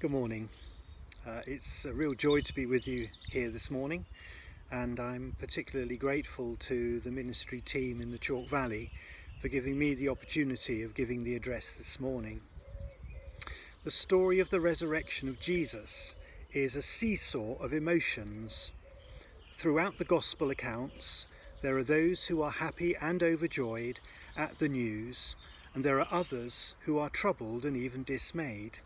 Good morning. It's a real joy to be with you here this morning, and I'm particularly grateful to the ministry team in the Chalk Valley for giving me the opportunity of giving the address this morning. The story of the resurrection of Jesus is a seesaw of emotions. Throughout the Gospel accounts, there are those who are happy and overjoyed at the news, and there are others who are troubled and even dismayed.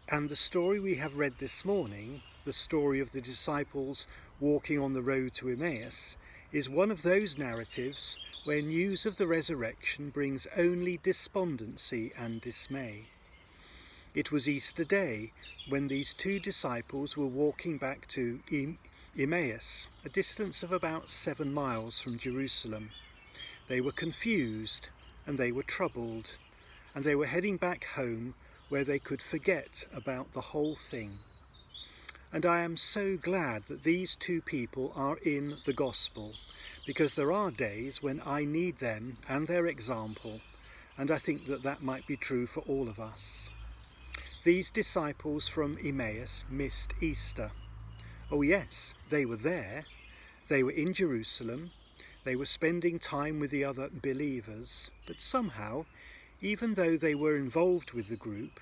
And the story we have read this morning, the story of the disciples walking on the road to Emmaus, is one of those narratives where news of the resurrection brings only despondency and dismay. It was Easter Day when these two disciples were walking back to Emmaus, a distance of about 7 miles from Jerusalem. They were confused and they were troubled, and they were heading back home where they could forget about the whole thing. And I am so glad that these two people are in the gospel, because there are days when I need them and their example, and I think that that might be true for all of us. These disciples from Emmaus missed Easter. Oh yes, they were there. They were in Jerusalem. They were spending time with the other believers, but somehow, even though they were involved with the group,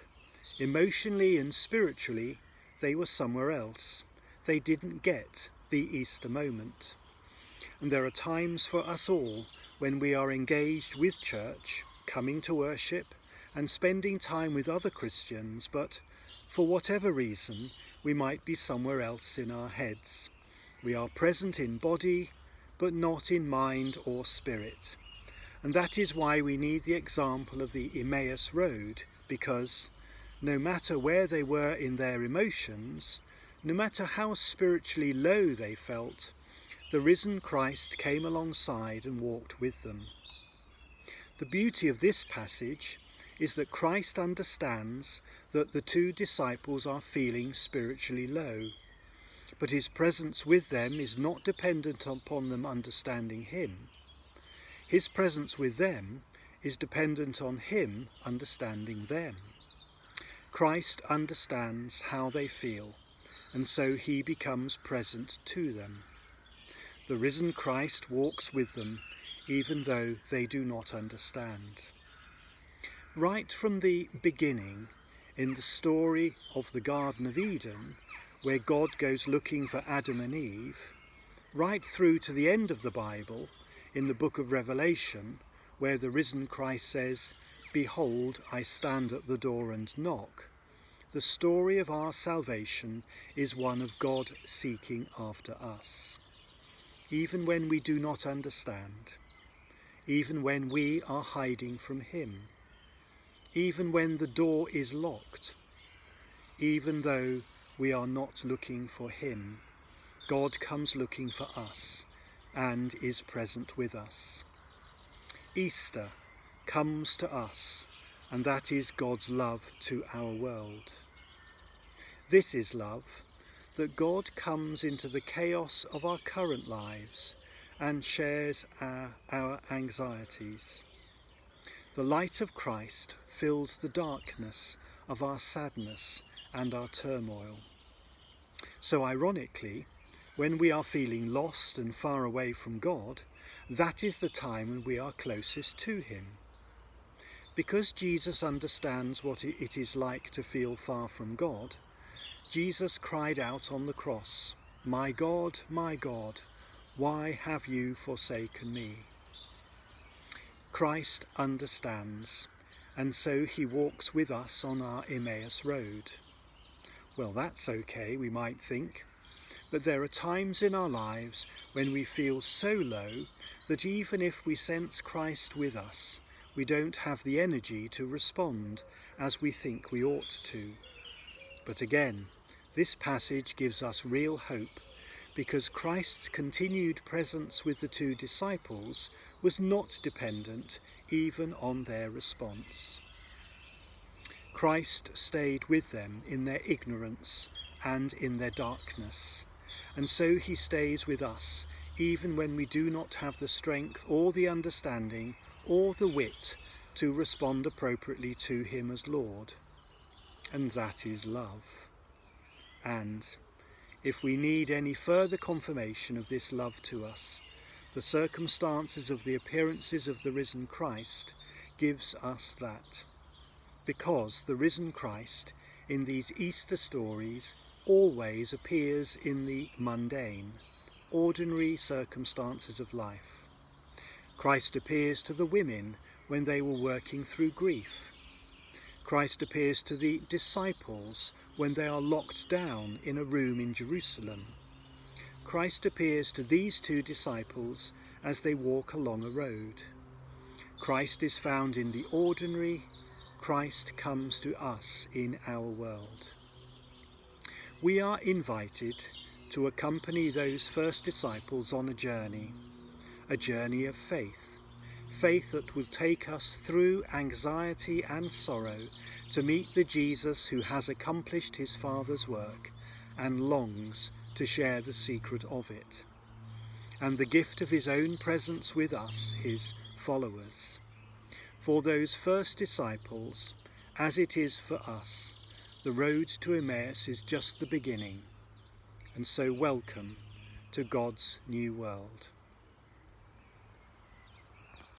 emotionally and spiritually, they were somewhere else. They didn't get the Easter moment. And there are times for us all when we are engaged with church, coming to worship and spending time with other Christians, but for whatever reason, we might be somewhere else in our heads. We are present in body, but not in mind or spirit. And that is why we need the example of the Emmaus Road, because no matter where they were in their emotions, no matter how spiritually low they felt, the risen Christ came alongside and walked with them. The beauty of this passage is that Christ understands that the two disciples are feeling spiritually low, but his presence with them is not dependent upon them understanding him. His presence with them is dependent on him understanding them. Christ understands how they feel, and so he becomes present to them. The risen Christ walks with them, even though they do not understand. Right from the beginning, in the story of the Garden of Eden, where God goes looking for Adam and Eve, right through to the end of the Bible, in the book of Revelation, where the risen Christ says, "Behold, I stand at the door and knock," the story of our salvation is one of God seeking after us. Even when we do not understand, even when we are hiding from him, even when the door is locked, even though we are not looking for him, God comes looking for us and is present with us. Easter comes to us, and that is God's love to our world. This is love, that God comes into the chaos of our current lives and shares our anxieties. The light of Christ fills the darkness of our sadness and our turmoil. So ironically, when we are feeling lost and far away from God, that is the time when we are closest to him. Because Jesus understands what it is like to feel far from God, Jesus cried out on the cross, my God, why have you forsaken me?" Christ understands, and so he walks with us on our Emmaus Road. Well, that's okay, we might think. But there are times in our lives when we feel so low that even if we sense Christ with us, we don't have the energy to respond as we think we ought to. But again, this passage gives us real hope, because Christ's continued presence with the two disciples was not dependent even on their response. Christ stayed with them in their ignorance and in their darkness. And so he stays with us, even when we do not have the strength or the understanding or the wit to respond appropriately to him as Lord. and that is love. And if we need any further confirmation of this love to us, the circumstances of the appearances of the risen Christ gives us that, because the risen Christ in these Easter stories always appears in the mundane, ordinary circumstances of life. Christ appears to the women when they were working through grief. Christ appears to the disciples when they are locked down in a room in Jerusalem. Christ appears to these two disciples as they walk along a road. Christ is found in the ordinary. Christ comes to us in our world. We are invited to accompany those first disciples on a journey of faith, faith that will take us through anxiety and sorrow to meet the Jesus who has accomplished his Father's work and longs to share the secret of it, and the gift of his own presence with us, his followers. For those first disciples, as it is for us, the road to Emmaus is just the beginning, and so welcome to God's new world.